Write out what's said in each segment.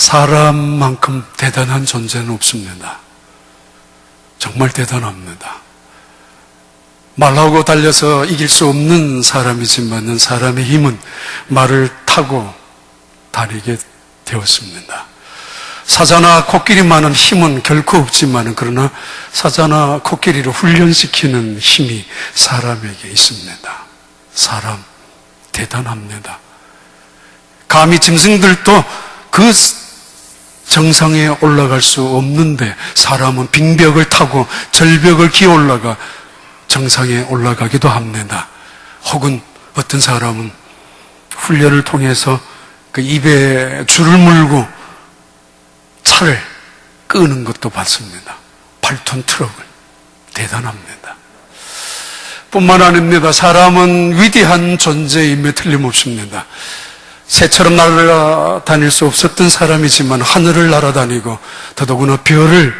사람만큼 대단한 존재는 없습니다. 정말 대단합니다. 말하고 달려서 이길 수 없는 사람이지만 사람의 힘은 말을 타고 다니게 되었습니다. 사자나 코끼리만한 힘은 결코 없지만 그러나 사자나 코끼리를 훈련시키는 힘이 사람에게 있습니다. 사람 대단합니다. 감히 짐승들도 그 정상에 올라갈 수 없는데 사람은 빙벽을 타고 절벽을 기어 올라가 정상에 올라가기도 합니다. 혹은 어떤 사람은 훈련을 통해서 그 입에 줄을 물고 차를 끄는 것도 봤습니다. 8톤 트럭을. 대단합니다. 뿐만 아닙니다. 사람은 위대한 존재임에 틀림없습니다. 새처럼 날아다닐 수 없었던 사람이지만 하늘을 날아다니고 더더구나 별을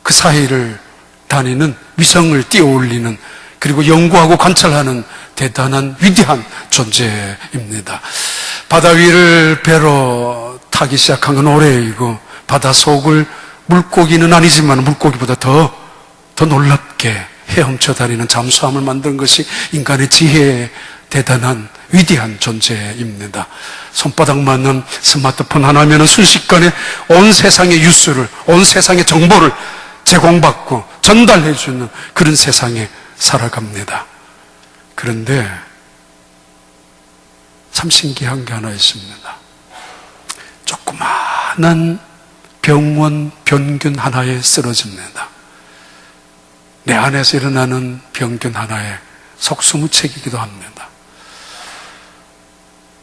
그 사이를 다니는 위성을 띄어올리는 그리고 연구하고 관찰하는 대단한 위대한 존재입니다. 바다 위를 배로 타기 시작한 건 오래이고 바다 속을 물고기는 아니지만 물고기보다 더 놀랍게 헤엄쳐 다니는 잠수함을 만든 것이 인간의 지혜의 대단한 위대한 존재입니다. 손바닥만한 스마트폰 하나면 순식간에 온 세상의 뉴스를, 온 세상의 정보를 제공받고 전달해주는 그런 세상에 살아갑니다. 그런데 참 신기한 게 하나 있습니다. 조그마한 병원 병균 하나에 쓰러집니다. 내 안에서 일어나는 병균 하나에 속수무책이기도 합니다.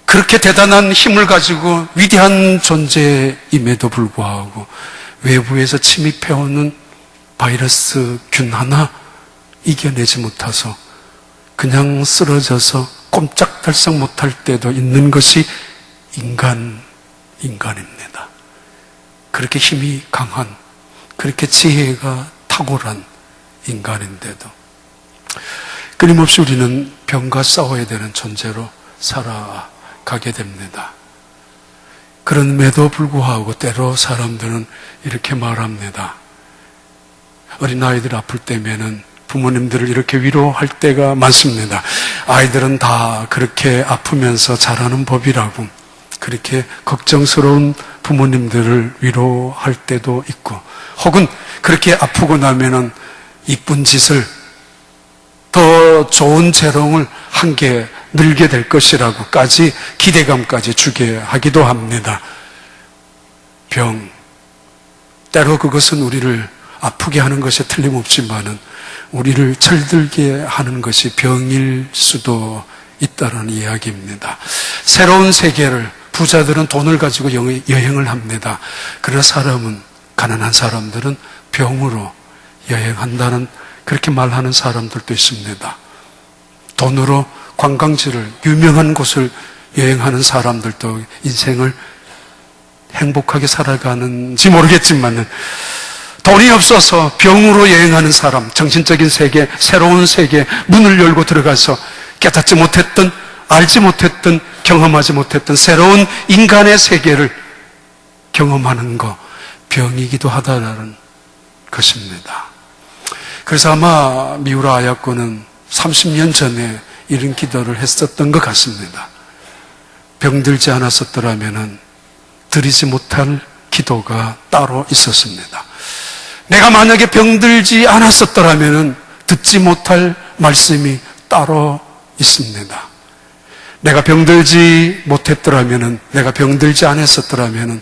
그렇게 대단한 힘을 가지고 위대한 존재임에도 불구하고 외부에서 침입해오는 바이러스 균 하나 이겨내지 못해서 그냥 쓰러져서 꼼짝달싹 못할 때도 있는 것이 인간입니다. 그렇게 힘이 강한, 그렇게 지혜가 탁월한 인간인데도 끊임없이 우리는 병과 싸워야 되는 존재로 살아가게 됩니다. 그럼에도 불구하고 때로 사람들은 이렇게 말합니다. 어린아이들 아플 때면은 부모님들을 이렇게 위로할 때가 많습니다. 아이들은 다 그렇게 아프면서 자라는 법이라고 그렇게 걱정스러운 부모님들을 위로할 때도 있고 혹은 그렇게 아프고 나면은 이쁜 짓을 더 좋은 재롱을 한 게 늘게 될 것이라고까지 기대감까지 주게 하기도 합니다. 병, 때로 그것은 우리를 아프게 하는 것이 틀림없지만은 우리를 철들게 하는 것이 병일 수도 있다는 이야기입니다. 새로운 세계를 부자들은 돈을 가지고 여행을 합니다. 그러나 사람은, 가난한 사람들은 병으로 여행한다는 그렇게 말하는 사람들도 있습니다. 돈으로 관광지를, 유명한 곳을 여행하는 사람들도 인생을 행복하게 살아가는지 모르겠지만 돈이 없어서 병으로 여행하는 사람, 정신적인 세계, 새로운 세계 문을 열고 들어가서 깨닫지 못했던, 알지 못했던, 경험하지 못했던 새로운 인간의 세계를 경험하는 거, 병이기도 하다라는 것입니다. 그래서 아마 미우라 아야코는 30년 전에 이런 기도를 했었던 것 같습니다. 병들지 않았었더라면 드리지 못할 기도가 따로 있었습니다. 내가 만약에 병들지 않았었더라면 듣지 못할 말씀이 따로 있습니다. 내가 병들지 못했더라면, 내가 병들지 않았었더라면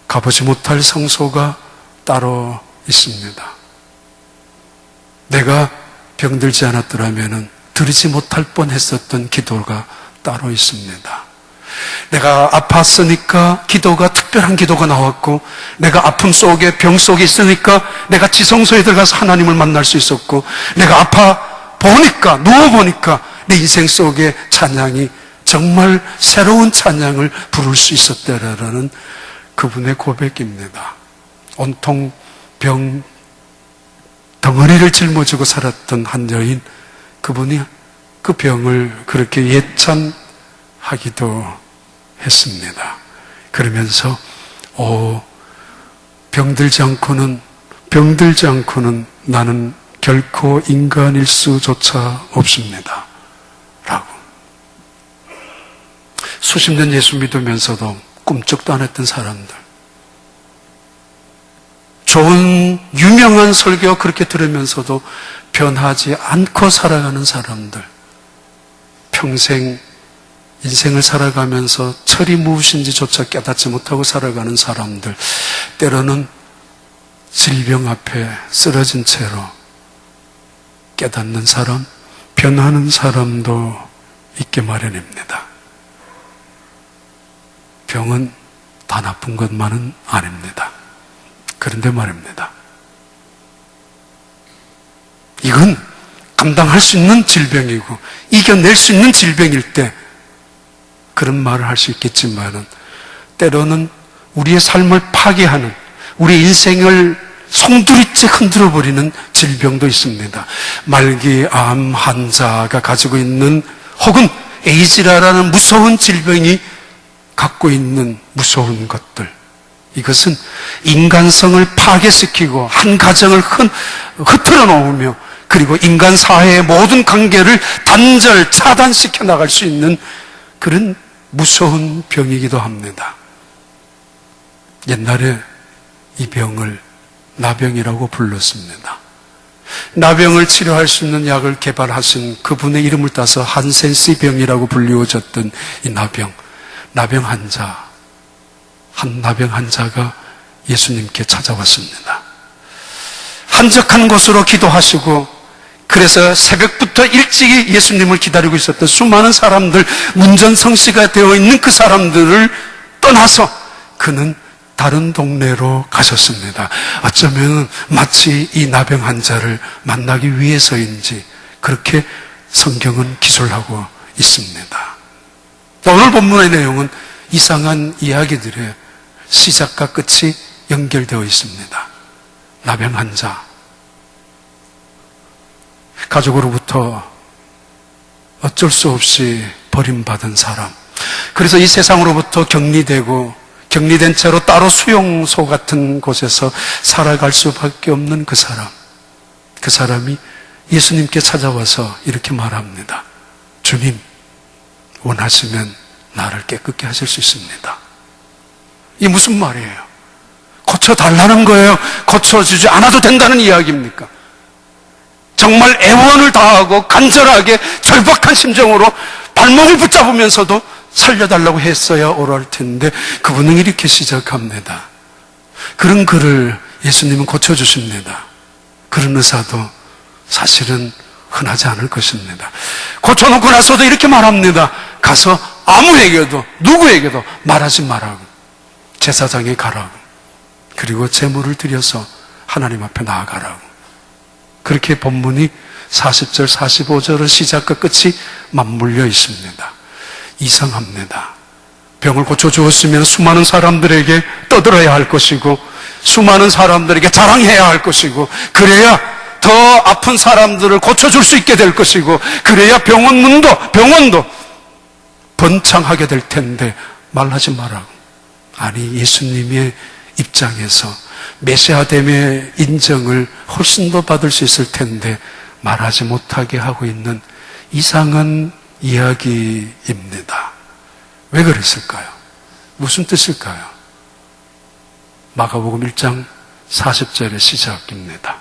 가보지 못할 성소가 따로 있습니다. 내가 병들지 않았더라면 들으지 못할 뻔했었던 기도가 따로 있습니다. 내가 아팠으니까 기도가, 특별한 기도가 나왔고, 내가 아픔 속에, 병 속에 있으니까 내가 지성소에 들어가서 하나님을 만날 수 있었고, 내가 아파 보니까, 누워보니까 내 인생 속에 찬양이 정말 새로운 찬양을 부를 수 있었다라는 그분의 고백입니다. 온통 병 덩어리를 짊어지고 살았던 한 여인, 그분이 그 병을 그렇게 예찬하기도 했습니다. 그러면서 병들지 않고는 나는 결코 인간일 수조차 없습니다. 라고. 수십 년 예수 믿으면서도 꿈쩍도 안 했던 사람들, 좋은 유명한 설교 그렇게 들으면서도 변하지 않고 살아가는 사람들, 평생 인생을 살아가면서 철이 무엇인지조차 깨닫지 못하고 살아가는 사람들, 때로는 질병 앞에 쓰러진 채로 깨닫는 사람, 변하는 사람도 있게 마련입니다. 병은 다 나쁜 것만은 아닙니다. 그런데 말입니다, 이건 감당할 수 있는 질병이고 이겨낼 수 있는 질병일 때 그런 말을 할 수 있겠지만은, 때로는 우리의 삶을 파괴하는, 우리 인생을 송두리째 흔들어버리는 질병도 있습니다. 말기 암 환자가 가지고 있는, 혹은 에이즈라는 무서운 질병이 갖고 있는 무서운 것들, 이것은 인간성을 파괴시키고 한 가정을 흐트러 놓으며, 그리고 인간 사회의 모든 관계를 단절, 차단시켜 나갈 수 있는 그런 무서운 병이기도 합니다. 옛날에 이 병을 나병이라고 불렀습니다. 나병을 치료할 수 있는 약을 개발하신 그분의 이름을 따서 한센시 병이라고 불리워졌던 이 나병 환자, 한 나병 환자가 예수님께 찾아왔습니다. 한적한 곳으로 기도하시고, 그래서 새벽부터 일찍이 예수님을 기다리고 있었던 수많은 사람들, 문전성시가 되어 있는 그 사람들을 떠나서 그는 다른 동네로 가셨습니다. 어쩌면 마치 이 나병 환자를 만나기 위해서인지 그렇게 성경은 기술하고 있습니다. 오늘 본문의 내용은 이상한 이야기들의 시작과 끝이 연결되어 있습니다. 나병 환자, 가족으로부터 어쩔 수 없이 버림받은 사람, 그래서 이 세상으로부터 격리된 채로 따로 수용소 같은 곳에서 살아갈 수밖에 없는 그 사람이 예수님께 찾아와서 이렇게 말합니다. 주님, 원하시면 나를 깨끗게 하실 수 있습니다. 이게 무슨 말이에요? 고쳐달라는 거예요? 고쳐주지 않아도 된다는 이야기입니까? 정말 애원을 다하고 간절하게 절박한 심정으로 발목을 붙잡으면서도 살려달라고 했어야 옳을 텐데, 그분은 이렇게 시작합니다. 그런 그를 예수님은 고쳐주십니다. 그런 의사도 사실은 흔하지 않을 것입니다. 고쳐놓고 나서도 이렇게 말합니다. 가서 아무에게도, 누구에게도 말하지 말라고, 제사장에 가라고, 그리고 제물을 드려서 하나님 앞에 나아가라고. 그렇게 본문이 40절, 45절의 시작과 끝이 맞물려 있습니다. 이상합니다. 병을 고쳐주었으면 수많은 사람들에게 떠들어야 할 것이고, 수많은 사람들에게 자랑해야 할 것이고, 그래야 더 아픈 사람들을 고쳐줄 수 있게 될 것이고, 그래야 병원도 번창하게 될 텐데 말하지 마라고. 아니, 예수님의 입장에서 메시아됨의 인정을 훨씬 더 받을 수 있을 텐데 말하지 못하게 하고 있는 이상한 이야기입니다. 왜 그랬을까요? 무슨 뜻일까요? 마가복음 1장 40절의 시작입니다.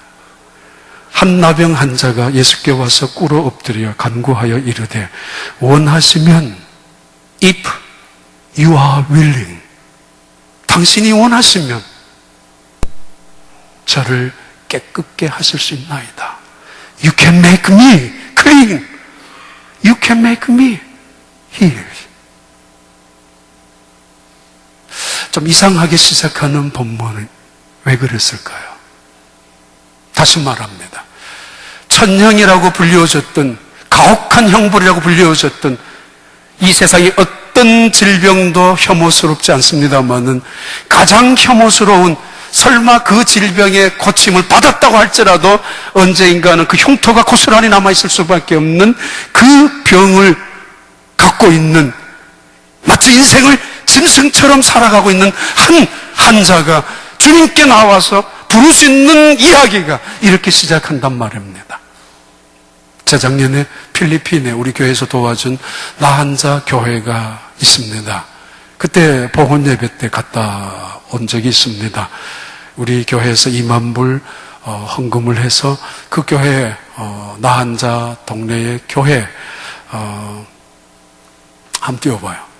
한 나병 환자가 예수께 와서 꿇어 엎드려 간구하여 이르되, 원하시면, if you are willing, 당신이 원하시면 저를 깨끗게 하실 수 있나이다. You can make me clean. You can make me heal. 좀 이상하게 시작하는 본문은 왜 그랬을까요? 다시 말합니다. 천형이라고 불리워졌던, 가혹한 형벌이라고 불리워졌던 이 세상의 어떤 질병도 혐오스럽지 않습니다만은, 가장 혐오스러운, 설마 그 질병의 고침을 받았다고 할지라도 언젠가는 그 흉터가 고스란히 남아있을 수밖에 없는 그 병을 갖고 있는, 마치 인생을 짐승처럼 살아가고 있는 한 환자가 주님께 나와서 부를 수 있는 이야기가 이렇게 시작한단 말입니다. 재작년에 필리핀에 우리 교회에서 도와준 나한자 교회가 있습니다. 그때 복원 예배 때 갔다 온 적이 있습니다. 우리 교회에서 2만 불 헌금을 해서 그 교회 나한자 동네의 교회 한번 띄워봐요.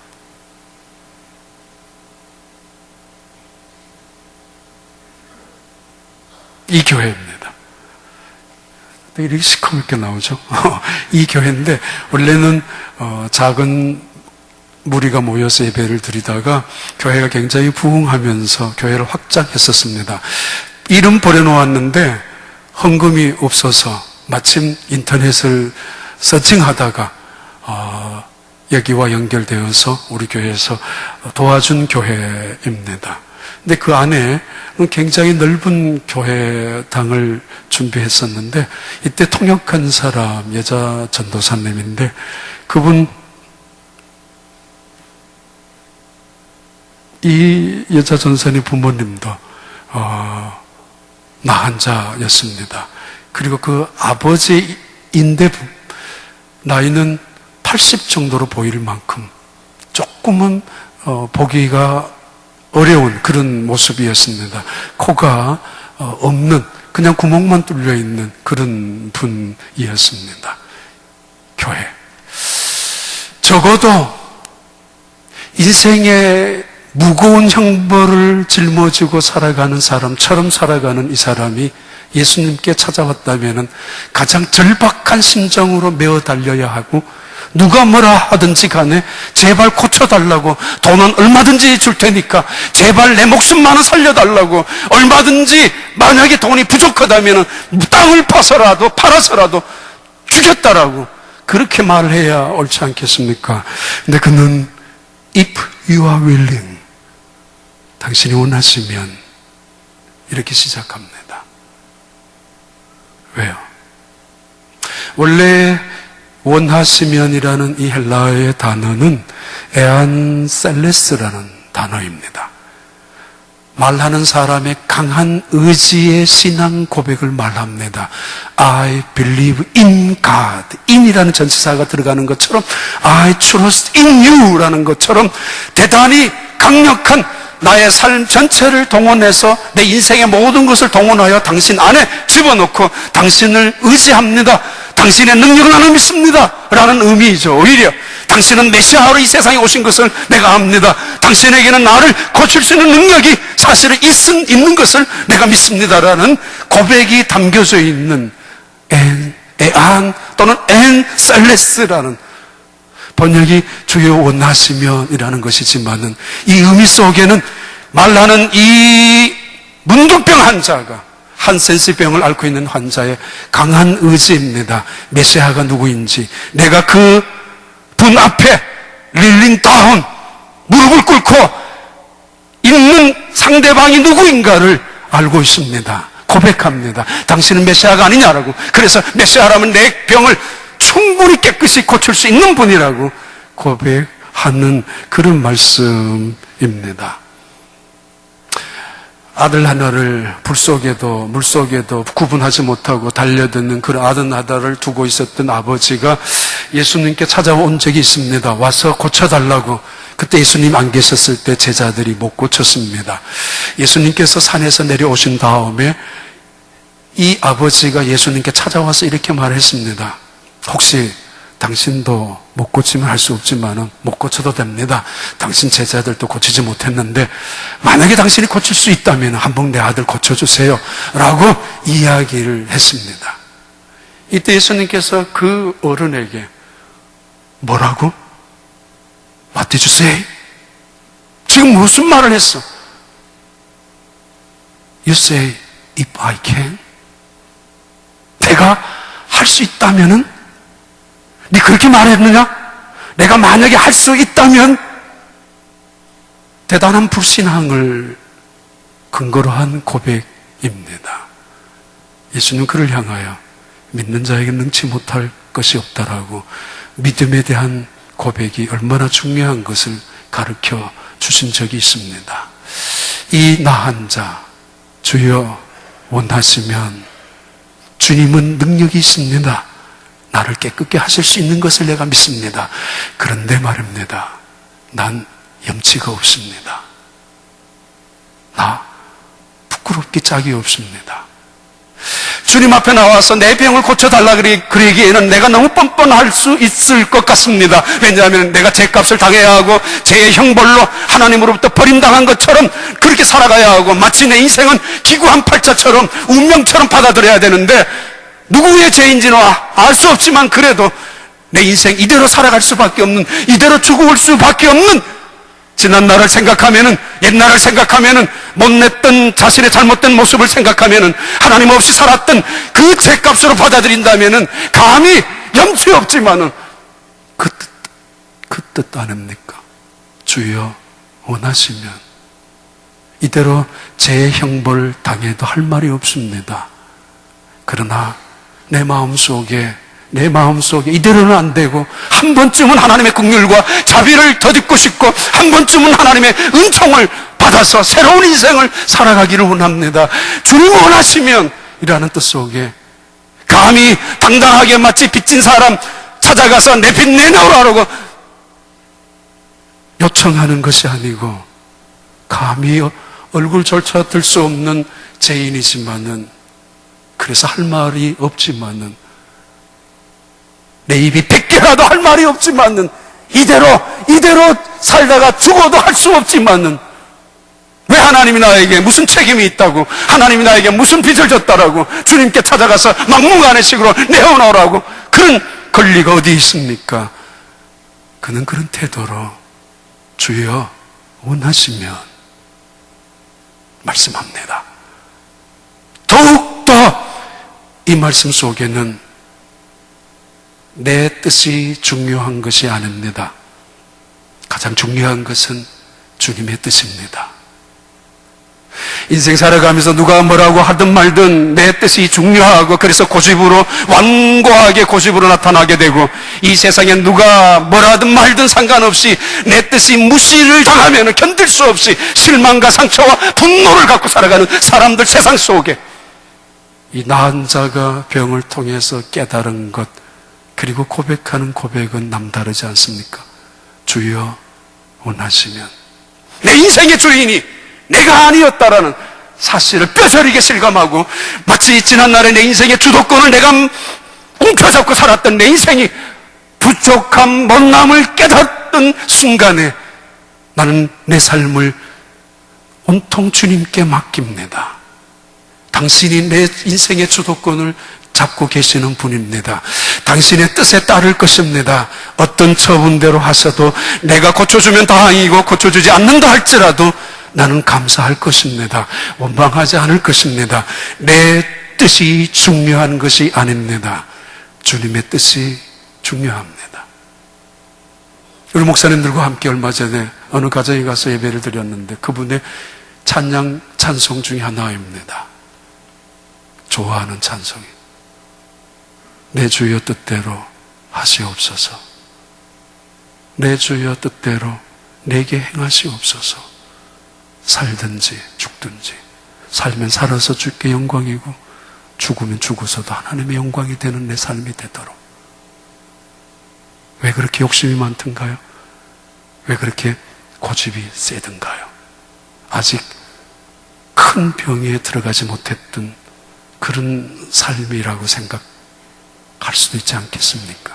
이 교회입니다. 이렇게 시커멓게 나오죠. 이 교회인데 원래는 작은 무리가 모여서 예배를 드리다가 교회가 굉장히 부흥하면서 교회를 확장했었습니다. 이름 버려놓았는데 헌금이 없어서 마침 인터넷을 서칭하다가 여기와 연결되어서 우리 교회에서 도와준 교회입니다. 근데 그 안에 굉장히 넓은 교회당을 준비했었는데 이때 통역한 사람 여자 전도사님인데 그분 이 여자 전도사님 부모님도 나한자였습니다. 그리고 그 아버지인데 나이는 80 정도로 보일 만큼 조금은 보기가 어려운 그런 모습이었습니다. 코가 없는 그냥 구멍만 뚫려 있는 그런 분이었습니다. 교회. 적어도 인생의 무거운 형벌을 짊어지고 살아가는 사람처럼 살아가는 이 사람이 예수님께 찾아왔다면 가장 절박한 심정으로 메어 달려야 하고 누가 뭐라 하든지 간에 제발 고쳐달라고 돈은 얼마든지 줄 테니까 제발 내 목숨만은 살려달라고 얼마든지 만약에 돈이 부족하다면 땅을 파서라도 팔아서라도 주겠다라고 그렇게 말을 해야 옳지 않겠습니까? 근데 그는 If you are willing 당신이 원하시면 이렇게 시작합니다. 왜요? 원래 원하시면이라는 이 헬라어의 단어는 에안셀레스라는 단어입니다. 말하는 사람의 강한 의지의 신앙 고백을 말합니다. I believe in God. in이라는 전치사가 들어가는 것처럼 I trust in you라는 것처럼 대단히 강력한 나의 삶 전체를 동원해서 내 인생의 모든 것을 동원하여 당신 안에 집어넣고 당신을 의지합니다. 당신의 능력을 나는 믿습니다. 라는 의미이죠. 오히려 당신은 메시아로 이 세상에 오신 것을 내가 압니다. 당신에게는 나를 고칠 수 있는 능력이 사실은 있는 것을 내가 믿습니다. 라는 고백이 담겨져 있는 에안 또는 엔셀레스라는 번역이 주여 원하시면이라는 것이지만은 이 의미 속에는 말하는 이 문둥병 환자가 한센스병을 앓고 있는 환자의 강한 의지입니다. 메시아가 누구인지 내가 그 분 앞에 릴링 다운 무릎을 꿇고 있는 상대방이 누구인가를 알고 있습니다. 고백합니다. 당신은 메시아가 아니냐라고. 그래서 메시아라면 내 병을 충분히 깨끗이 고칠 수 있는 분이라고 고백하는 그런 말씀입니다. 아들 하나를 불 속에도 물 속에도 구분하지 못하고 달려드는 그런 아들 하나를 두고 있었던 아버지가 예수님께 찾아온 적이 있습니다. 와서 고쳐달라고. 그때 예수님 안 계셨을 때 제자들이 못 고쳤습니다. 예수님께서 산에서 내려오신 다음에 이 아버지가 예수님께 찾아와서 이렇게 말했습니다. 혹시 당신도 못 고치면 할 수 없지만 못 고쳐도 됩니다. 당신 제자들도 고치지 못했는데 만약에 당신이 고칠 수 있다면 한번 내 아들 고쳐주세요 라고 이야기를 했습니다. 이때 예수님께서 그 어른에게 뭐라고? What did you say? 지금 무슨 말을 했어? You say if I can? 내가 할 수 있다면은? 네 그렇게 말했느냐? 내가 만약에 할 수 있다면 대단한 불신앙을 근거로 한 고백입니다. 예수님 그를 향하여 믿는 자에게 능치 못할 것이 없다라고 믿음에 대한 고백이 얼마나 중요한 것을 가르쳐 주신 적이 있습니다. 이 나한 자, 주여 원하시면 주님은 능력이 있습니다. 나를 깨끗게 하실 수 있는 것을 내가 믿습니다. 그런데 말입니다. 난 염치가 없습니다. 나 부끄럽기 짝이 없습니다. 주님 앞에 나와서 내 병을 고쳐달라 그러기에는 내가 너무 뻔뻔할 수 있을 것 같습니다. 왜냐하면 내가 죄값을 당해야 하고 죄의 형벌로 하나님으로부터 버림당한 것처럼 그렇게 살아가야 하고 마치 내 인생은 기구한 팔자처럼 운명처럼 받아들여야 되는데 누구의 죄인지는 알 수 없지만 그래도 내 인생 이대로 살아갈 수밖에 없는, 이대로 죽을 수밖에 없는 지난 날을 생각하면은, 옛날을 생각하면은, 못냈던 자신의 잘못된 모습을 생각하면은, 하나님 없이 살았던 그 죄값으로 받아들인다면은 감히 염치 없지만은 그 뜻 아닙니까? 주여 원하시면 이대로 제 형벌 당해도 할 말이 없습니다. 그러나 내 마음속에 이대로는 안 되고 한 번쯤은 하나님의 긍휼과 자비를 더듬고 싶고 한 번쯤은 하나님의 은총을 받아서 새로운 인생을 살아가기를 원합니다. 주님 원하시면 이라는 뜻 속에 감히 당당하게 마치 빚진 사람 찾아가서 내 빚 내놓으라고 요청하는 것이 아니고 감히 얼굴조차 들 수 없는 죄인이지만은 그래서 할 말이 없지만은 내 입이 100개라도 할 말이 없지만은 이대로 살다가 죽어도 할 수 없지만은 왜 하나님이 나에게 무슨 책임이 있다고, 하나님이 나에게 무슨 빚을 졌다라고 주님께 찾아가서 막무가내식으로 내어놓으라고 그런 권리가 어디 있습니까? 그는 그런 태도로 주여 원하시면 말씀합니다. 더욱더 이 말씀 속에는 내 뜻이 중요한 것이 아닙니다. 가장 중요한 것은 주님의 뜻입니다. 인생 살아가면서 누가 뭐라고 하든 말든 내 뜻이 중요하고 그래서 고집으로, 완고하게 고집으로 나타나게 되고 이 세상에 누가 뭐라든 말든 상관없이 내 뜻이 무시를 당하면 견딜 수 없이 실망과 상처와 분노를 갖고 살아가는 사람들 세상 속에 이 나은 자가 병을 통해서 깨달은 것 그리고 고백하는 고백은 남다르지 않습니까? 주여 원하시면 내 인생의 주인이 내가 아니었다라는 사실을 뼈저리게 실감하고 마치 지난날에 내 인생의 주도권을 내가 움켜잡고 살았던 내 인생이 부족함, 못남을 깨닫던 순간에 나는 내 삶을 온통 주님께 맡깁니다. 당신이 내 인생의 주도권을 잡고 계시는 분입니다. 당신의 뜻에 따를 것입니다. 어떤 처분대로 하셔도 내가 고쳐주면 다행이고 고쳐주지 않는다 할지라도 나는 감사할 것입니다. 원망하지 않을 것입니다. 내 뜻이 중요한 것이 아닙니다. 주님의 뜻이 중요합니다. 우리 목사님들과 함께 얼마 전에 어느 가정에 가서 예배를 드렸는데 그분의 찬송 중에 하나입니다. 좋아하는 찬송이 내 주여 뜻대로 하시옵소서. 내 주여 뜻대로 내게 행하시옵소서. 살든지 죽든지 살면 살아서 주께 영광이고 죽으면 죽어서도 하나님의 영광이 되는 내 삶이 되도록. 왜 그렇게 욕심이 많던가요? 왜 그렇게 고집이 세던가요? 아직 큰 병에 들어가지 못했던 그런 삶이라고 생각할 수도 있지 않겠습니까?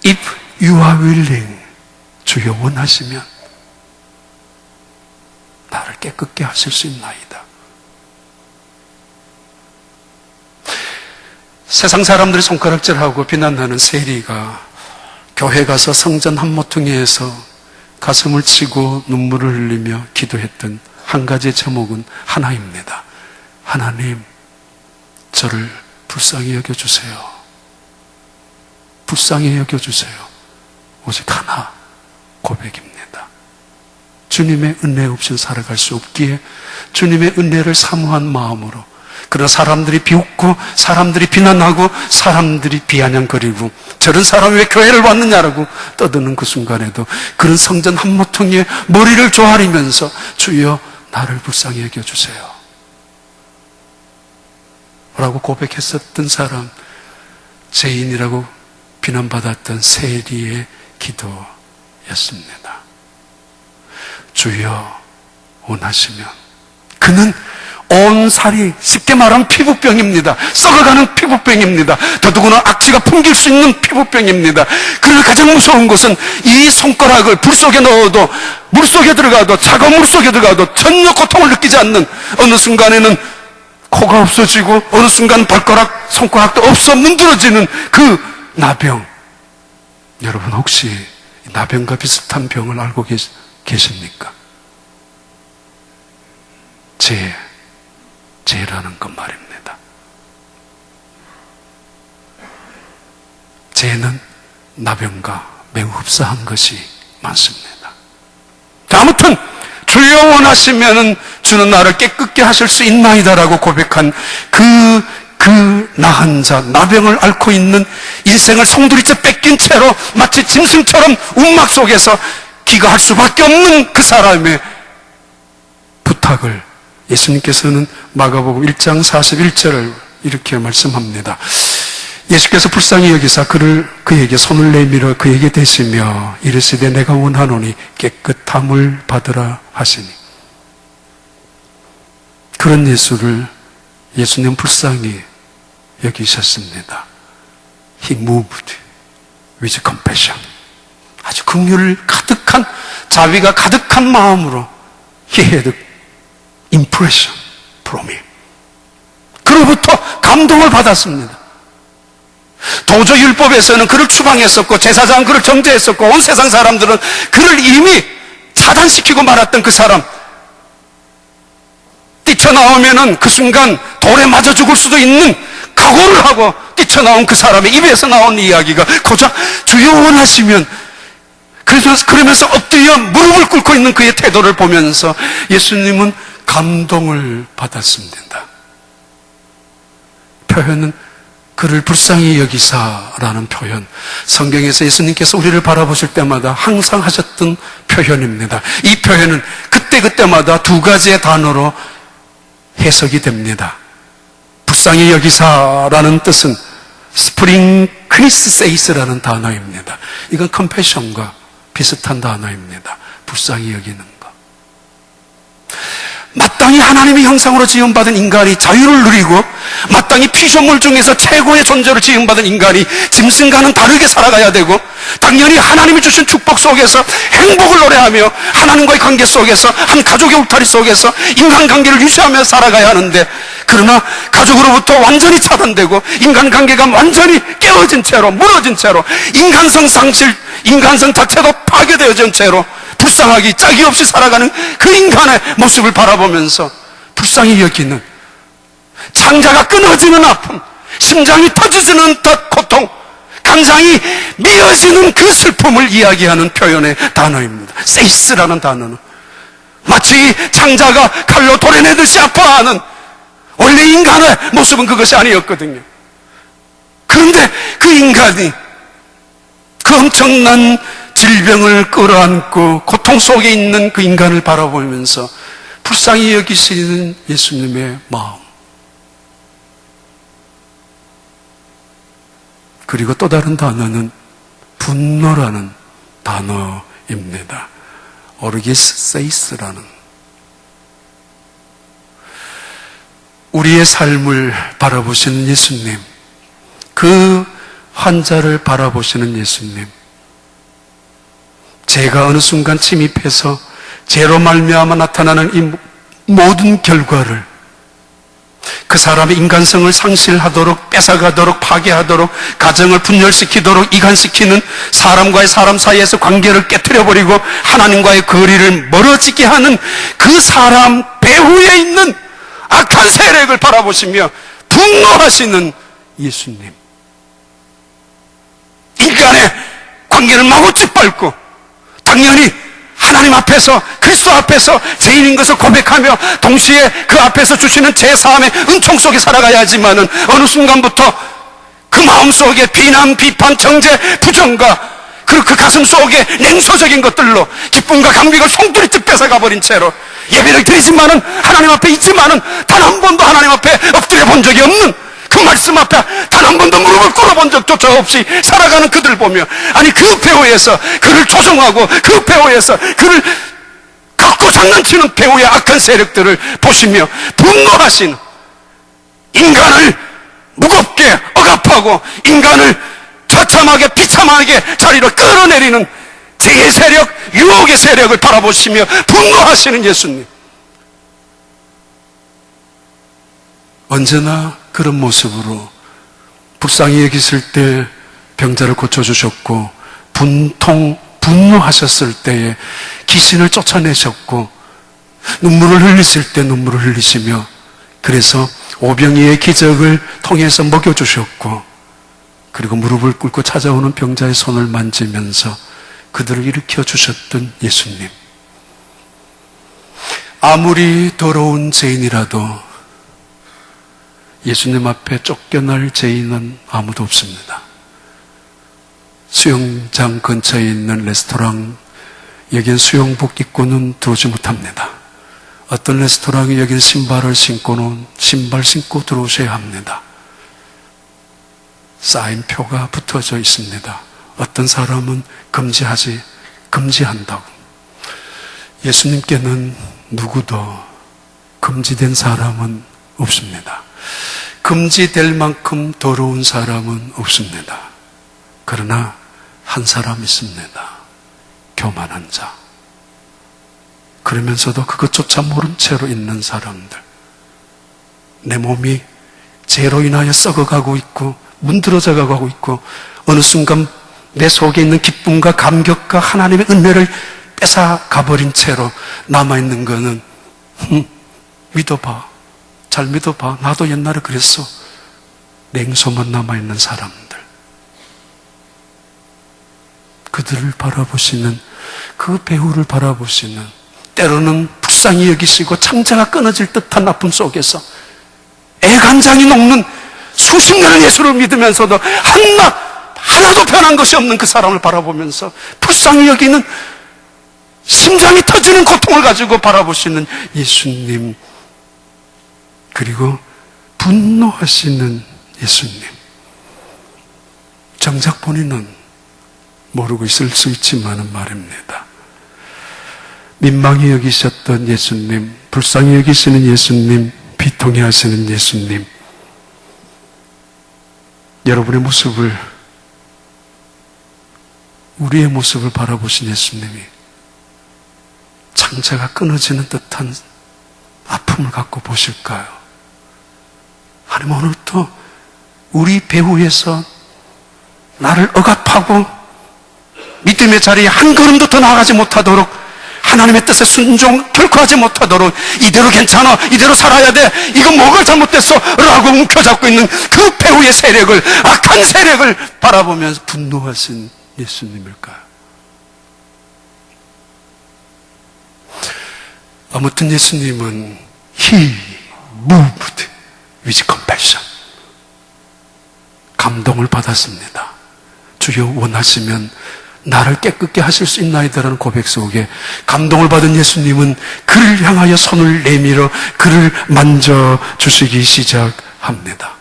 If you are willing, 주여 원하시면 나를 깨끗게 하실 수 있나이다. 세상 사람들이 손가락질하고 비난하는 세리가 교회 가서 성전 한 모퉁이에서 가슴을 치고 눈물을 흘리며 기도했던 한 가지의 제목은 하나입니다. 하나님, 저를 불쌍히 여겨주세요. 불쌍히 여겨주세요. 오직 하나 고백입니다. 주님의 은혜 없이 살아갈 수 없기에 주님의 은혜를 사모한 마음으로 그러나 사람들이 비웃고 사람들이 비난하고 사람들이 비아냥거리고 저런 사람이 왜 교회를 왔느냐라고 떠드는 그 순간에도 그런 성전 한 모퉁이에 머리를 조아리면서 주여 나를 불쌍히 여겨주세요 라고 고백했었던 사람, 죄인이라고 비난받았던 세리의 기도였습니다. 주여 원하시면. 그는 온 살이 쉽게 말하면 피부병입니다. 썩어가는 피부병입니다. 더더구나 악취가 풍길 수 있는 피부병입니다. 그러나 가장 무서운 것은 이 손가락을 불 속에 넣어도 물 속에 들어가도 차가운 물 속에 들어가도 전혀 고통을 느끼지 않는, 어느 순간에는 코가 없어지고 어느 순간 발가락, 손가락도 없어 문드러지는 그 나병. 여러분 혹시 나병과 비슷한 병을 알고 계십니까? 죄라는 것 말입니다. 죄는 나병과 매우 흡사한 것이 많습니다. 아무튼 주여 원하시면 주는 나를 깨끗게 하실 수 있나이다라고 고백한 그 나한 자, 나병을 앓고 있는, 인생을 송두리째 뺏긴 채로 마치 짐승처럼 움막 속에서 기거할 수밖에 없는 그 사람의 부탁을 예수님께서는 마가복음 1장 41절을 이렇게 말씀합니다. 예수께서 불쌍히 여기사 그에게 손을 내밀어 그에게 대시며 이르시되 내가 원하노니 깨끗함을 받으라 하시니. 그런 예수님 불쌍히 여기셨습니다. He moved with compassion. 아주 긍휼 가득한, 자비가 가득한 마음으로 He had impression from him. 그로부터 감동을 받았습니다. 도저 율법에서는 그를 추방했었고 제사장은 그를 정죄했었고 온 세상 사람들은 그를 이미 차단시키고 말았던 그 사람, 뛰쳐나오면은 그 순간 돌에 맞아 죽을 수도 있는 각오를 하고 뛰쳐나온 그 사람의 입에서 나온 이야기가 고작 주여 원하시면, 그러면서 엎드려 무릎을 꿇고 있는 그의 태도를 보면서 예수님은 감동을 받았습니다. 표현은 그를 불쌍히 여기사라는 표현, 성경에서 예수님께서 우리를 바라보실 때마다 항상 하셨던 표현입니다. 이 표현은 그때그때마다 두 가지의 단어로 해석이 됩니다. 불쌍히 여기사라는 뜻은 스프링크리스세이스라는 단어입니다. 이건 컴패션과 비슷한 단어입니다. 불쌍히 여기는 것. 마땅히 하나님의 형상으로 지음받은 인간이 자유를 누리고 마땅히 피조물 중에서 최고의 존재로 지음받은 인간이 짐승과는 다르게 살아가야 되고, 당연히 하나님이 주신 축복 속에서 행복을 노래하며 하나님과의 관계 속에서 한 가족의 울타리 속에서 인간관계를 유지하며 살아가야 하는데, 그러나 가족으로부터 완전히 차단되고 인간관계가 완전히 깨어진 채로, 무너진 채로, 인간성 상실, 인간성 자체도 파괴되어진 채로 불쌍하기 짝이 없이 살아가는 그 인간의 모습을 바라보면서 불쌍히 여기는, 창자가 끊어지는 아픔, 심장이 터지는 듯 고통, 감상이 미어지는 그 슬픔을 이야기하는 표현의 단어입니다. 세이스라는 단어는 마치 창자가 칼로 도려내듯이 아파하는, 원래 인간의 모습은 그것이 아니었거든요. 그런데 그 인간이 그 엄청난 질병을 끌어안고 고통 속에 있는 그 인간을 바라보면서 불쌍히 여기시는 예수님의 마음, 그리고 또 다른 단어는 분노라는 단어입니다. 오르기세이스라는. 우리의 삶을 바라보시는 예수님, 그 환자를 바라보시는 예수님, 죄가 어느 순간 침입해서 죄로 말미암아 나타나는 이 모든 결과를, 그 사람의 인간성을 상실하도록, 뺏어가도록, 파괴하도록, 가정을 분열시키도록 이간시키는, 사람과의 사람 사이에서 관계를 깨트려버리고 하나님과의 거리를 멀어지게 하는 그 사람 배후에 있는 악한 세력을 바라보시며 분노하시는 예수님, 인간의 관계를 마구 짓밟고 당연히 하나님 앞에서, 그리스도 앞에서 죄인인 것을 고백하며 동시에 그 앞에서 주시는 제사함의 은총 속에 살아가야 하지만은 어느 순간부터 그 마음 속에 비난, 비판, 정죄, 부정과 그 가슴 속에 냉소적인 것들로 기쁨과 감격을 송두리째 뺏어가버린 채로 예배를 드리지만은 하나님 앞에 있지만은 단 한 번도 하나님 앞에 엎드려 본 적이 없는, 그 말씀 앞에 단 한 번도 무릎을 꿇어본 적조차 없이 살아가는 그들 보며, 아니 그 배후에서 그를 조종하고 그 배후에서 그를 갖고 장난치는 배후의 악한 세력들을 보시며 분노하시는, 인간을 무겁게 억압하고 인간을 처참하게 비참하게 자리로 끌어내리는 죄의 세력, 유혹의 세력을 바라보시며 분노하시는 예수님, 언제나 그런 모습으로 불쌍히 여기실 때 병자를 고쳐주셨고, 분노하셨을 때에 귀신을 쫓아내셨고, 눈물을 흘리실 때 눈물을 흘리시며, 그래서 오병이의 기적을 통해서 먹여주셨고, 그리고 무릎을 꿇고 찾아오는 병자의 손을 만지면서 그들을 일으켜 주셨던 예수님, 아무리 더러운 죄인이라도 예수님 앞에 쫓겨날 죄인은 아무도 없습니다. 수영장 근처에 있는 레스토랑, 여긴 수영복 입고는 들어오지 못합니다. 어떤 레스토랑에 여긴 신발을 신고는 신발 신고 들어오셔야 합니다. 사인표가 붙어져 있습니다. 어떤 사람은 금지한다고. 예수님께는 누구도 금지된 사람은 없습니다. 금지될 만큼 더러운 사람은 없습니다. 그러나 한 사람 있습니다. 교만한 자. 그러면서도 그것조차 모른 채로 있는 사람들. 내 몸이 죄로 인하여 썩어가고 있고 문드러져 가고 있고, 어느 순간 내 속에 있는 기쁨과 감격과 하나님의 은혜를 뺏어가버린 채로 남아있는 거는 믿어봐, 잘 믿어봐, 나도 옛날에 그랬어. 냉소만 남아있는 사람들, 그들을 바라보시는, 그 배후를 바라보시는, 때로는 불쌍히 여기시고 창자가 끊어질 듯한 아픔 속에서 애간장이 녹는 수십 년을 예수를 믿으면서도 하나도 변한 것이 없는 그 사람을 바라보면서 불쌍히 여기는, 심장이 터지는 고통을 가지고 바라보시는 예수님, 그리고 분노하시는 예수님. 정작 본인은 모르고 있을 수 있지만은 말입니다. 민망히 여기셨던 예수님, 불쌍히 여기시는 예수님, 비통해 하시는 예수님, 여러분의 모습을, 우리의 모습을 바라보신 예수님이 창자가 끊어지는 듯한 아픔을 갖고 보실까요? 아니면 오늘 또 우리 배후에서 나를 억압하고 믿음의 자리에 한 걸음도 더 나아가지 못하도록, 하나님의 뜻에 순종 결코 하지 못하도록, 이대로 괜찮아, 이대로 살아야 돼, 이거 뭐가 잘못됐어 라고 움켜잡고 있는 그 배후의 세력을, 악한 세력을 바라보면서 분노하신 예수님일까요? 아무튼 예수님은 He moved with compassion, 감동을 받았습니다. 주여 원하시면 나를 깨끗게 하실 수 있나이다라는 고백 속에 감동을 받은 예수님은 그를 향하여 손을 내밀어 그를 만져주시기 시작합니다.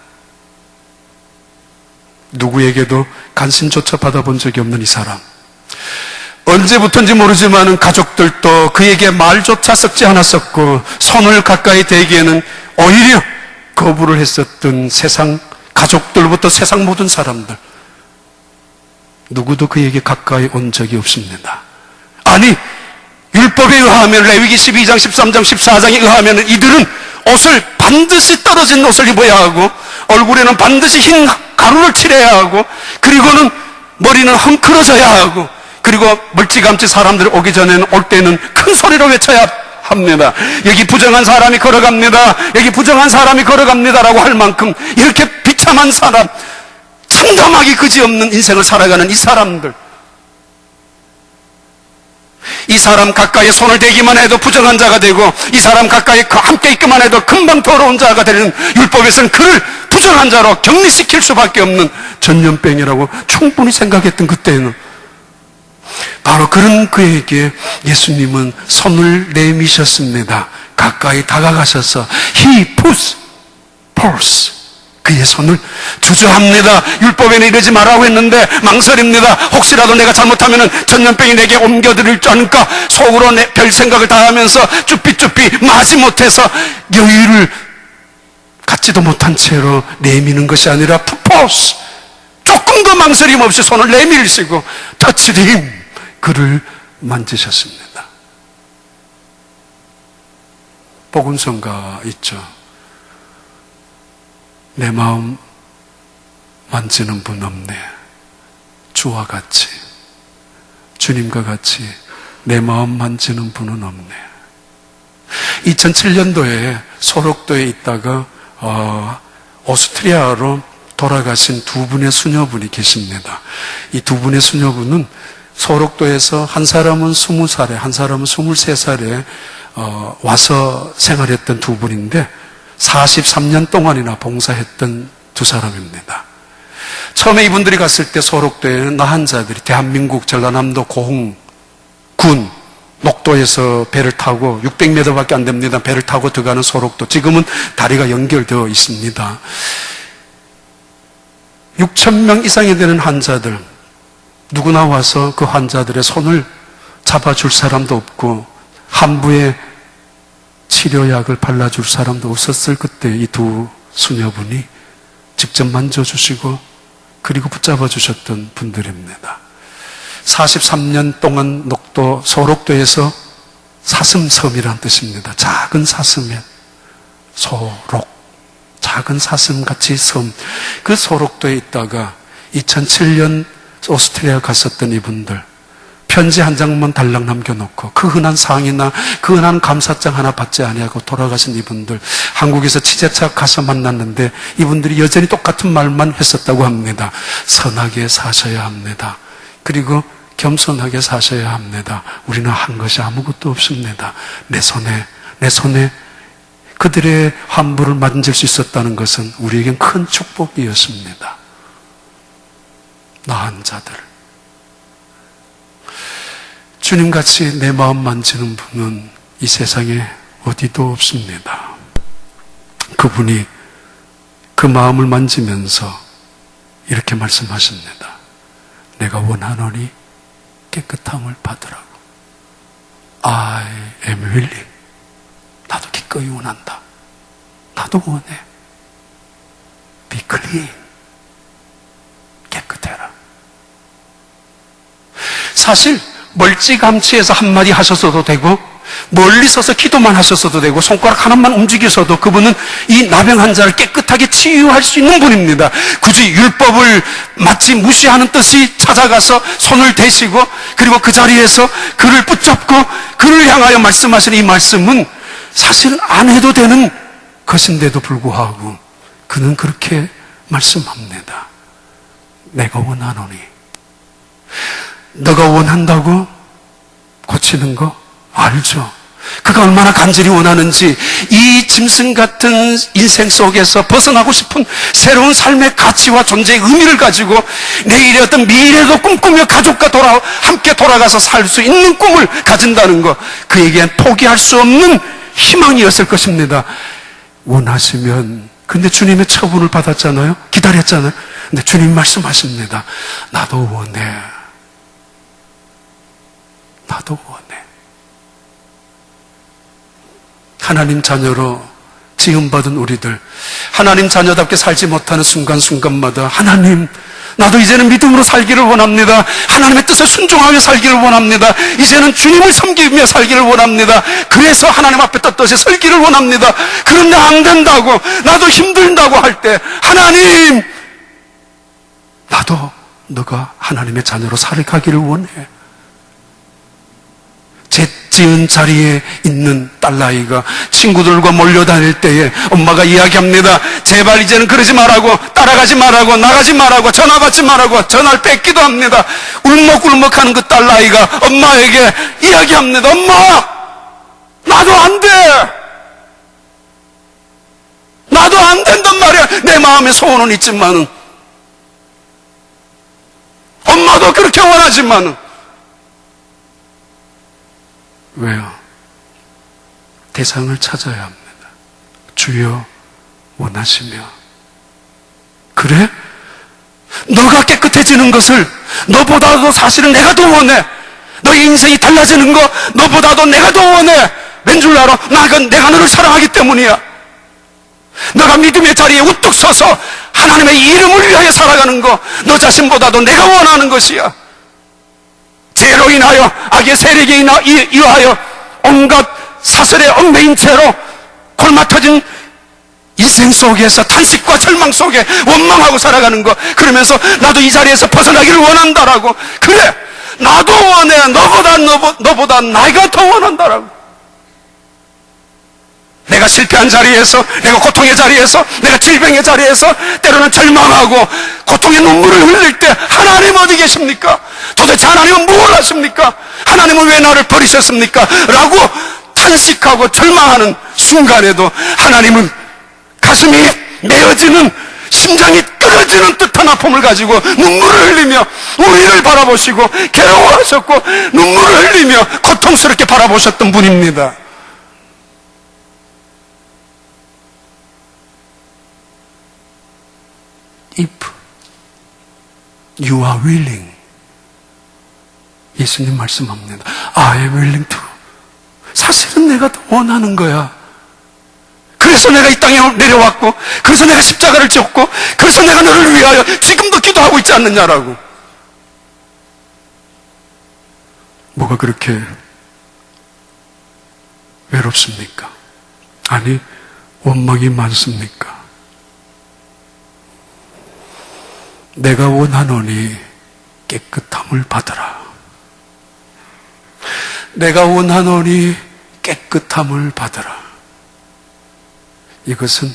누구에게도 관심조차 받아본 적이 없는 이 사람, 언제부터인지 모르지만 가족들도 그에게 말조차 섞지 않았었고, 손을 가까이 대기에는 오히려 거부를 했었던 세상, 가족들부터 세상 모든 사람들, 누구도 그에게 가까이 온 적이 없습니다. 아니, 율법에 의하면, 레위기 12장, 13장, 14장에 의하면 이들은 옷을 반드시 떨어진 옷을 입어야 하고, 얼굴에는 반드시 흰 가루를 칠해야 하고, 그리고는 머리는 헝클어져야 하고, 그리고 멀찌감치 사람들이 오기 전에는, 올 때는 큰 소리로 외쳐야 합니다. 여기 부정한 사람이 걸어갑니다, 여기 부정한 사람이 걸어갑니다라고 할 만큼 이렇게 비참한 사람, 참담하기 그지없는 인생을 살아가는 이 사람들, 이 사람 가까이 손을 대기만 해도 부정한 자가 되고 이 사람 가까이 함께 있기만 해도 금방 더러운 자가 되는 율법에서는 그를 부정한 자로 격리시킬 수밖에 없는 전염병이라고 충분히 생각했던 그때에는 바로 그런 그에게 예수님은 손을 내미셨습니다. 가까이 다가가셔서 He pulls 그의 손을 주저합니다. 율법에는 이러지 말라고 했는데 망설입니다. 혹시라도 내가 잘못하면 전염병이 내게 옮겨들을 줄 아니까 속으로 별 생각을 다 하면서 쭈삐쭈삐 마지못해서 여유를 갖지도 못한 채로 내미는 것이 아니라 pulls 조금 더 망설임 없이 손을 내밀시고 touched him 그를 만지셨습니다. 복음성가 있죠. 내 마음 만지는 분 없네. 주와 같이 주님과 같이 내 마음 만지는 분은 없네. 2007년도에 소록도에 있다가 오스트리아로 돌아가신 두 분의 수녀분이 계십니다. 이 두 분의 수녀분은 소록도에서 한 사람은 20살에 한 사람은 23살에 와서 생활했던 두 분인데 43년 동안이나 봉사했던 두 사람입니다. 처음에 이분들이 갔을 때 소록도에는 나한 자들이 대한민국 전라남도 고흥군 녹도에서 배를 타고 600m밖에 안 됩니다. 배를 타고 들어가는 소록도. 지금은 다리가 연결되어 있습니다. 6,000명 이상이 되는 환자들, 누구나 와서 그 환자들의 손을 잡아줄 사람도 없고 한부에 치료약을 발라줄 사람도 없었을 그때 이 두 수녀분이 직접 만져주시고 그리고 붙잡아 주셨던 분들입니다. 43년 동안 녹도 소록도에서 사슴섬이란 뜻입니다. 작은 사슴에 소록, 작은 사슴같이 섬. 그 소록도에 있다가 2007년 오스트리아 갔었던 이분들 편지 한 장만 달랑 남겨놓고 그 흔한 상이나 그 흔한 감사장 하나 받지 아니하고 돌아가신 이분들 한국에서 취재차 가서 만났는데 이분들이 여전히 똑같은 말만 했었다고 합니다. 선하게 사셔야 합니다. 그리고 겸손하게 사셔야 합니다. 우리는 한 것이 아무것도 없습니다. 내 손에 그들의 환부를 만질 수 있었다는 것은 우리에겐 큰 축복이었습니다. 나한 자들. 주님같이 내 마음 만지는 분은 이 세상에 어디도 없습니다. 그분이 그 마음을 만지면서 이렇게 말씀하십니다. 내가 원하노니 깨끗함을 받으라고. I am willing. 나도 기꺼이 원한다. 나도 원해. Be clean. 깨끗해라. 사실 멀찌감치해서 한마디 하셨어도 되고 멀리 서서 기도만 하셨어도 되고 손가락 하나만 움직이셔도 그분은 이 나병 환자를 깨끗하게 치유할 수 있는 분입니다. 굳이 율법을 마치 무시하는 듯이 찾아가서 손을 대시고 그리고 그 자리에서 그를 붙잡고 그를 향하여 말씀하시는 이 말씀은 사실 안 해도 되는 것인데도 불구하고 그는 그렇게 말씀합니다. 내가 원하노니. 너가 원한다고 고치는 거 알죠? 그가 얼마나 간절히 원하는지 이 짐승 같은 인생 속에서 벗어나고 싶은 새로운 삶의 가치와 존재의 의미를 가지고 내일의 어떤 미래도 꿈꾸며 가족과 함께 돌아가서 살 수 있는 꿈을 가진다는 거 그에겐 포기할 수 없는 희망이었을 것입니다. 원하시면 근데 주님의 처분을 받았잖아요. 기다렸잖아요. 근데 주님 말씀하십니다. 나도 원해. 나도 원해. 하나님 자녀로 지음받은 우리들, 하나님 자녀답게 살지 못하는 순간순간마다 하나님, 나도 이제는 믿음으로 살기를 원합니다. 하나님의 뜻에 순종하며 살기를 원합니다. 이제는 주님을 섬기며 살기를 원합니다. 그래서 하나님 앞에 떳떳이 설기를 원합니다. 그런데 안 된다고, 나도 힘들다고 할 때 하나님, 나도 너가 하나님의 자녀로 살아가기를 원해. 제 지은 자리에 있는 딸아이가 친구들과 몰려다닐 때에 엄마가 이야기합니다. 제발 이제는 그러지 말라고, 따라가지 말라고, 나가지 말라고, 전화 받지 말라고 전화를 뺏기도 합니다. 울먹울먹하는 그 딸아이가 엄마에게 이야기합니다. 엄마, 나도 안 돼. 나도 안 된단 말이야. 내 마음에 소원은 있지만은, 엄마도 그렇게 원하지만은. 왜요? 대상을 찾아야 합니다. 주여 원하시며. 그래? 너가 깨끗해지는 것을 너보다도 사실은 내가 더 원해. 너의 인생이 달라지는 거 너보다도 내가 더 원해. 왠 줄 알아? 내가 너를 사랑하기 때문이야. 너가 믿음의 자리에 우뚝 서서 하나님의 이름을 위하여 살아가는 거 너 자신보다도 내가 원하는 것이야. 죄로 인하여, 악의 세력에 인하여 온갖 사슬에 얽매인 채로 골마터진 인생 속에서 탄식과 절망 속에 원망하고 살아가는 거, 그러면서 나도 이 자리에서 벗어나기를 원한다라고. 그래, 나도 원해. 너보다 내가 더 원한다라고. 내가 실패한 자리에서, 내가 고통의 자리에서, 내가 질병의 자리에서 때로는 절망하고 고통의 눈물을 흘릴 때 하나님 어디 계십니까? 도대체 하나님은 무엇을 하십니까? 하나님은 왜 나를 버리셨습니까? 라고 탄식하고 절망하는 순간에도 하나님은 가슴이 메어지는, 심장이 끊어지는 듯한 아픔을 가지고 눈물을 흘리며 우리를 바라보시고 괴로워하셨고 눈물을 흘리며 고통스럽게 바라보셨던 분입니다. If you are willing, 예수님 말씀합니다. I am willing to. 사실은 내가 더 원하는 거야. 그래서 내가 이 땅에 내려왔고, 그래서 내가 십자가를 졌고, 그래서 내가 너를 위하여 지금도 기도하고 있지 않느냐라고. 뭐가 그렇게 외롭습니까? 아니, 원망이 많습니까? 내가 원하노니 깨끗함을 받으라. 내가 원하노니 깨끗함을 받으라. 이것은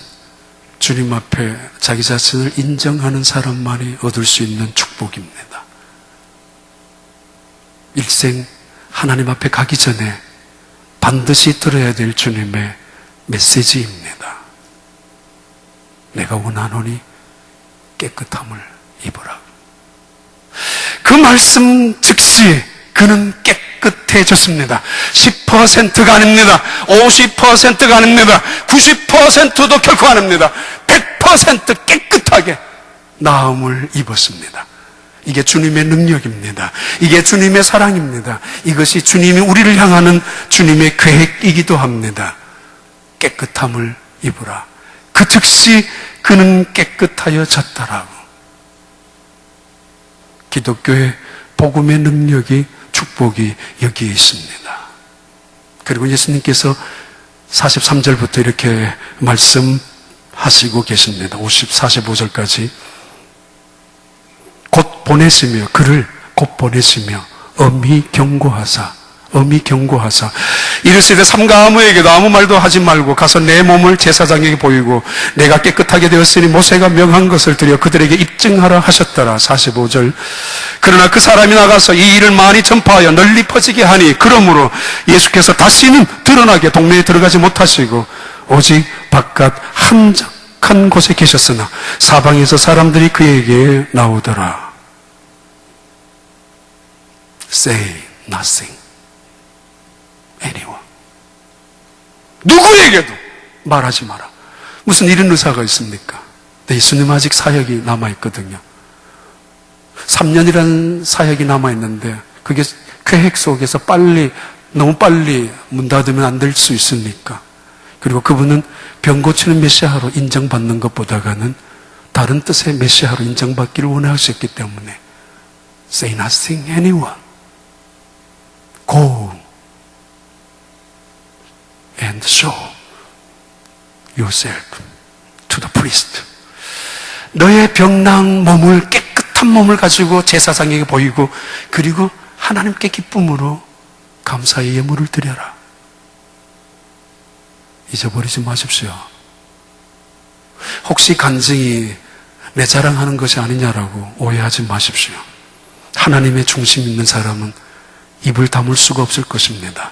주님 앞에 자기 자신을 인정하는 사람만이 얻을 수 있는 축복입니다. 일생 하나님 앞에 가기 전에 반드시 들어야 될 주님의 메시지입니다. 내가 원하노니 깨끗함을 입으라. 그 말씀 즉시 그는 깨끗해졌습니다. 10%가 아닙니다. 50%가 아닙니다. 90%도 결코 아닙니다. 100% 깨끗하게 나음을 입었습니다. 이게 주님의 능력입니다. 이게 주님의 사랑입니다. 이것이 주님이 우리를 향하는 주님의 계획이기도 합니다. 깨끗함을 입으라. 그 즉시 그는 깨끗하여졌다라고. 기독교의 복음의 능력이, 축복이 여기에 있습니다. 그리고 예수님께서 43절부터 이렇게 말씀하시고 계십니다. 45절까지. 곧 보내시며, 그를 곧 보내시며 엄히 경고하사 이르시되 삼가 아무에게도 아무 말도 하지 말고 가서 내 몸을 제사장에게 보이고 내가 깨끗하게 되었으니 모세가 명한 것을 드려 그들에게 입증하라 하셨더라. 45절. 그러나 그 사람이 나가서 이 일을 많이 전파하여 널리 퍼지게 하니 그러므로 예수께서 다시는 드러나게 동네에 들어가지 못하시고 오직 바깥 한적한 곳에 계셨으나 사방에서 사람들이 그에게 나오더라. Say nothing. anyone. 누구에게도 말하지 마라. 무슨 이런 의사가 있습니까? 예수님 아직 사역이 남아있거든요. 3년이라는 사역이 남아있는데 그게 계획 속에서 너무 빨리 문 닫으면 안 될 수 있습니까? 그리고 그분은 병 고치는 메시아로 인정받는 것보다는 다른 뜻의 메시아로 인정받기를 원하셨기 때문에 Say nothing, anyone. Go and show yourself to the priest. 너의 병난 몸을, 깨끗한 몸을 가지고 제사장에게 보이고 그리고 하나님께 기쁨으로 감사의 예물을 드려라. 잊어버리지 마십시오. 혹시 간증이 내 자랑하는 것이 아니냐라고 오해하지 마십시오. 하나님의 중심 있는 사람은 입을 다물 수가 없을 것입니다.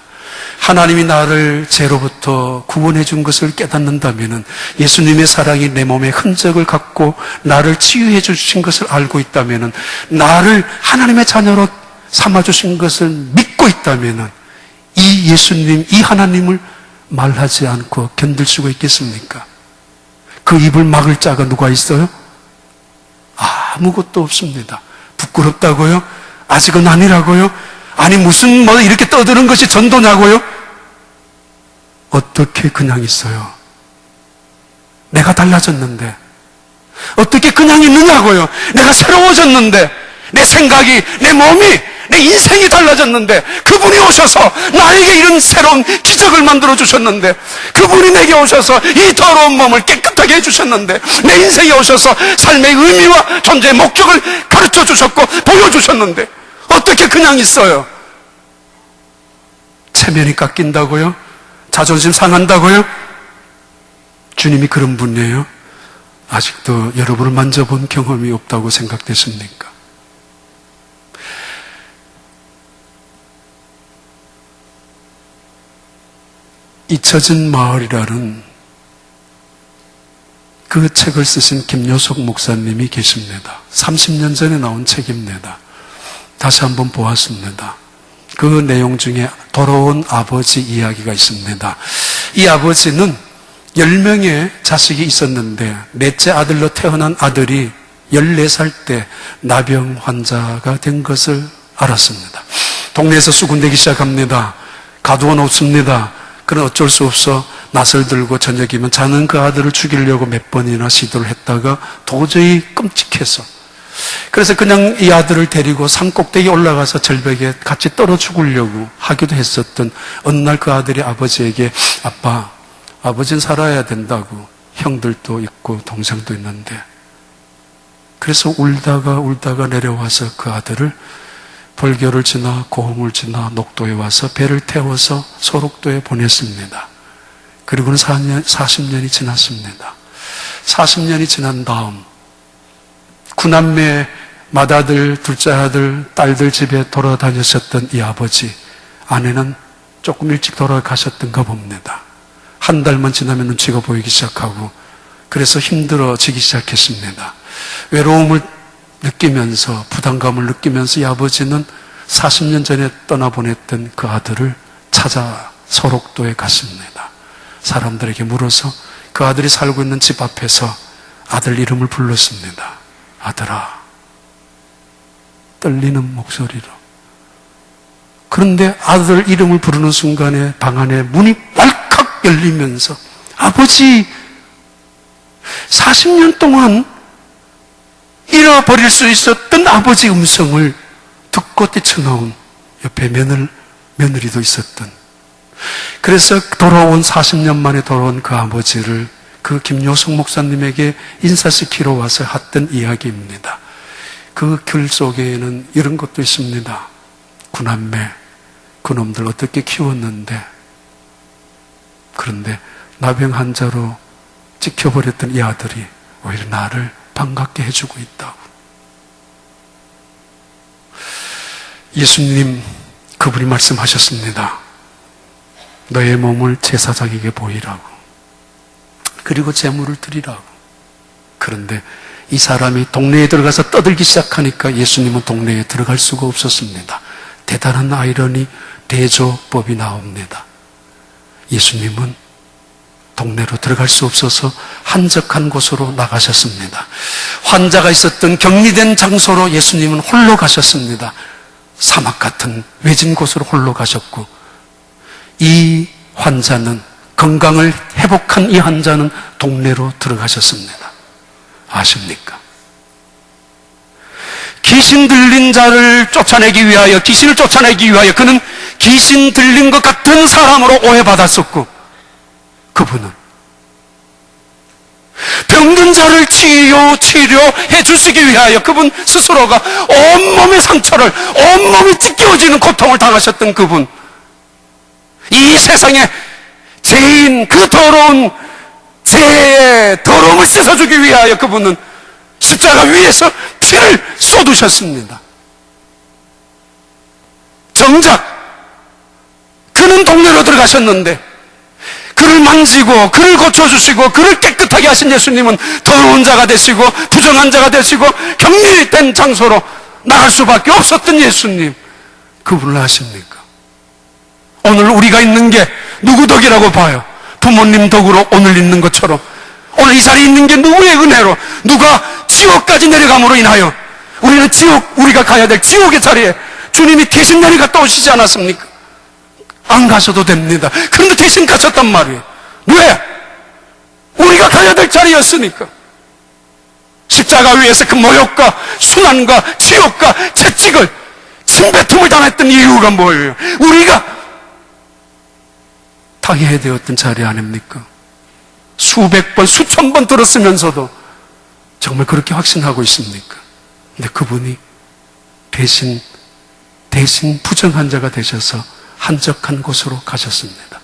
하나님이 나를 죄로부터 구원해 준 것을 깨닫는다면, 예수님의 사랑이 내 몸에 흔적을 갖고 나를 치유해 주신 것을 알고 있다면, 나를 하나님의 자녀로 삼아주신 것을 믿고 있다면, 이 예수님, 이 하나님을 말하지 않고 견딜 수가 있겠습니까? 그 입을 막을 자가 누가 있어요? 아무것도 없습니다. 부끄럽다고요? 아직은 아니라고요? 아니 무슨 뭐 이렇게 떠드는 것이 전도냐고요? 어떻게 그냥 있어요? 내가 달라졌는데 어떻게 그냥 있느냐고요? 내가 새로워졌는데, 내 생각이, 내 몸이, 내 인생이 달라졌는데, 그분이 오셔서 나에게 이런 새로운 기적을 만들어 주셨는데, 그분이 내게 오셔서 이 더러운 몸을 깨끗하게 해주셨는데, 내 인생에 오셔서 삶의 의미와 존재의 목적을 가르쳐 주셨고 보여주셨는데, 어떻게 그냥 있어요? 체면이 깎인다고요? 자존심 상한다고요? 주님이 그런 분이에요? 아직도 여러분을 만져본 경험이 없다고 생각되십니까? 잊혀진 마을이라는 그 책을 쓰신 김요석 목사님이 계십니다. 30년 전에 나온 책입니다. 다시 한번 보았습니다. 그 내용 중에 돌아온 아버지 이야기가 있습니다. 이 아버지는 10명의 자식이 있었는데 넷째 아들로 태어난 아들이 14살 때 나병 환자가 된 것을 알았습니다. 동네에서 수군대기 시작합니다. 가두어 놓습니다. 그러나 어쩔 수 없어 낯을 들고 저녁이면 자는 그 아들을 죽이려고 몇 번이나 시도를 했다가 도저히 끔찍해서, 그래서 그냥 이 아들을 데리고 산 꼭대기에 올라가서 절벽에 같이 떨어 죽으려고 하기도 했었던 어느 날 그 아들이 아버지에게, 아빠, 아버지는 살아야 된다고, 형들도 있고 동생도 있는데, 그래서 울다가 내려와서 그 아들을 벌교를 지나 고흥을 지나 녹도에 와서 배를 태워서 소록도에 보냈습니다. 그리고는 40년이 지났습니다. 40년이 지난 다음 구남매 맏아들, 둘째 아들, 딸들 집에 돌아다녔었던 이 아버지, 아내는 조금 일찍 돌아가셨던가 봅니다. 한 달만 지나면 눈치가 보이기 시작하고, 그래서 힘들어지기 시작했습니다. 외로움을 느끼면서, 부담감을 느끼면서 이 아버지는 40년 전에 떠나보냈던 그 아들을 찾아 소록도에 갔습니다. 사람들에게 물어서 그 아들이 살고 있는 집 앞에서 아들 이름을 불렀습니다. 아들아, 떨리는 목소리로. 그런데 아들 이름을 부르는 순간에 방 안에 문이 왈칵 열리면서, 아버지, 40년 동안 잃어버릴 수 있었던 아버지 음성을 듣고 뛰쳐나온 옆에 며느리도 있었던, 그래서 돌아온 40년 만에 돌아온 그 아버지를 그 김요석 목사님에게 인사시키러 와서 했던 이야기입니다. 그 글 속에는 이런 것도 있습니다. 구남매, 그놈들 어떻게 키웠는데, 그런데 나병 환자로 찍혀버렸던 이 아들이 오히려 나를 반갑게 해주고 있다고. 예수님, 그분이 말씀하셨습니다. 너의 몸을 제사장에게 보이라고, 그리고 제물을 드리라고. 그런데 이 사람이 동네에 들어가서 떠들기 시작하니까 예수님은 동네에 들어갈 수가 없었습니다. 대단한 아이러니, 대조법이 나옵니다. 예수님은 동네로 들어갈 수 없어서 한적한 곳으로 나가셨습니다. 환자가 있었던 격리된 장소로 예수님은 홀로 가셨습니다. 사막 같은 외진 곳으로 홀로 가셨고, 이 환자는, 건강을 회복한 이 환자는 동네로 들어가셨습니다. 아십니까? 귀신 들린 자를 쫓아내기 위하여, 귀신을 쫓아내기 위하여 그는 귀신 들린 것 같은 사람으로 오해받았었고, 그분은 병든 자를 치료해 주시기 위하여 그분 스스로가 온몸의 상처를, 온몸이 찢겨지는 고통을 당하셨던 그분, 이 세상에 죄인, 그 더러운 죄의 더러움을 씻어주기 위하여 그분은 십자가 위에서 피를 쏟으셨습니다. 정작 그는 동네로 들어가셨는데 그를 만지고 그를 고쳐주시고 그를 깨끗하게 하신 예수님은 더러운 자가 되시고 부정한 자가 되시고 격리된 장소로 나갈 수밖에 없었던 예수님, 그분을 아십니까? 오늘 우리가 있는 게 누구 덕이라고 봐요? 부모님 덕으로 오늘 있는 것처럼 오늘 이 자리에 있는 게 누구의 은혜로, 누가 지옥까지 내려감으로 인하여 우리는 우리가 가야 될 지옥의 자리에 주님이 대신 내려갔다 오시지 않았습니까? 안 가셔도 됩니다. 그런데 대신 가셨단 말이에요. 왜? 우리가 가야 될 자리였으니까. 십자가 위에서 그 모욕과 순환과 지옥과 채찍을, 침뱉음을 당했던 이유가 뭐예요? 우리가 당해야 되었던 자리 아닙니까? 수백 번, 수천 번 들었으면서도 정말 그렇게 확신하고 있습니까? 근데 그분이 대신 부정한 자가 되셔서 한적한 곳으로 가셨습니다.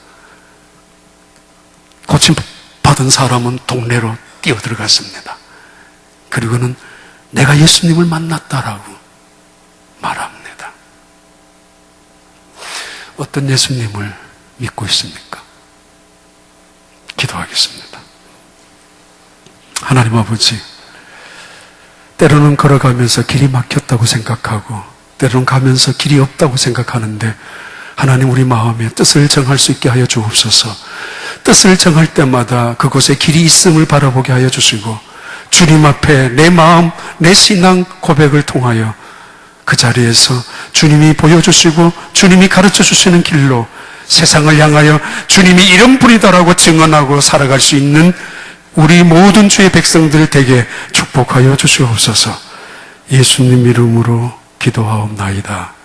고침받은 사람은 동네로 뛰어들어갔습니다. 그리고는 내가 예수님을 만났다라고 말합니다. 어떤 예수님을 믿고 있습니까? 기도하겠습니다. 하나님 아버지, 때로는 걸어가면서 길이 막혔다고 생각하고 때로는 가면서 길이 없다고 생각하는데 하나님, 우리 마음에 뜻을 정할 수 있게 하여 주옵소서. 뜻을 정할 때마다 그곳에 길이 있음을 바라보게 하여 주시고 주님 앞에 내 마음, 내 신앙 고백을 통하여 그 자리에서 주님이 보여주시고 주님이 가르쳐 주시는 길로 세상을 향하여 주님이 이런 분이다라고 증언하고 살아갈 수 있는 우리 모든 주의 백성들 되게 축복하여 주시옵소서. 예수님 이름으로 기도하옵나이다.